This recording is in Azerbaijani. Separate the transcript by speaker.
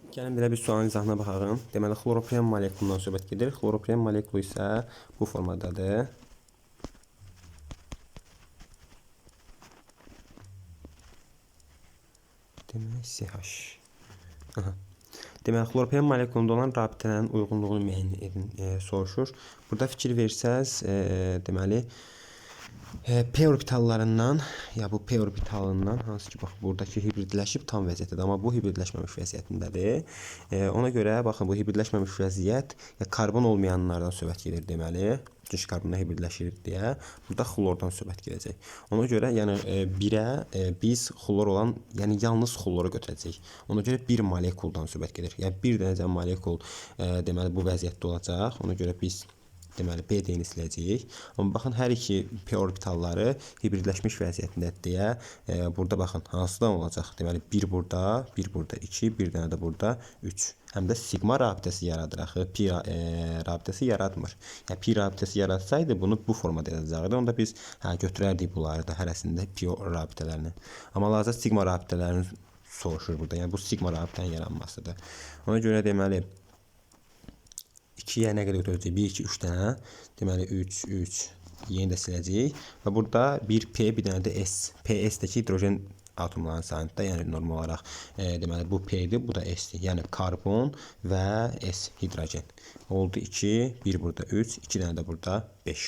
Speaker 1: Gəlin belə bir sualın izahına baxalım. Deməli, xloroprem molekulundan söhbət gedir. Xloroprem molekulu isə bu formadadır. Demək, CH. Deməli, xloroprem molekulunda olan rabitələrin uyğunluğunu müəyyən edin, soruşur. Burada fikir versəz, deməli, P orbitallarından, ya bu P orbitalından hansı ki, bax, buradakı hibridləşib tam vəziyyətdədir, amma bu hibridləşməmiş vəziyyətindədir. Ona görə, baxın, bu hibridləşməmiş vəziyyət karbon olmayanlardan söhbət gedir deməli. Çünki karbonla hibridləşir deyə. Burada xlordan söhbət gedəcək. Ona görə, yəni, birə biz xlor olan, yəni yalnız xloru götürəcəyik. Ona görə bir molekuldan söhbət gedir. Yəni, bir dənəcə molekul, deməli, bu vəziyyətdə olacaq. Ona görə biz deməli, B deyini siləcəyik. Amma baxın, hər iki P orbitalları hibridləşmiş vəziyyətindədir deyə burada baxın, hansıdan olacaq? Deməli, bir burada, 2, bir dənə də burada 3. Həm də sigma rabitəsi yaradır axı, pi rabitəsi yaratmır. Yəni, pi rabitəsi yaratsaydı, bunu bu formada yazacaqdı. Onda biz götürərdik bunları da hərəsində pi rabitələrini. Amma lazım sigma rabitələrini soruşur burada. Yəni, bu sigma rabitənin yaranmasıdır. Ona görə deməli, 2-yə nə qədər götürəcək? 1, 2, 3 dənə. Deməli, 3, yeni də siləcəyik. Və burada bir P, bir dənə də S. PS-dəki hidrojen atomların sayında, yəni normal olaraq deməli, bu P-dir, bu da S-dir. Yəni, karbon və S hidrojen. Oldu 2, 1 burada 3, 2 dənə də burada 5.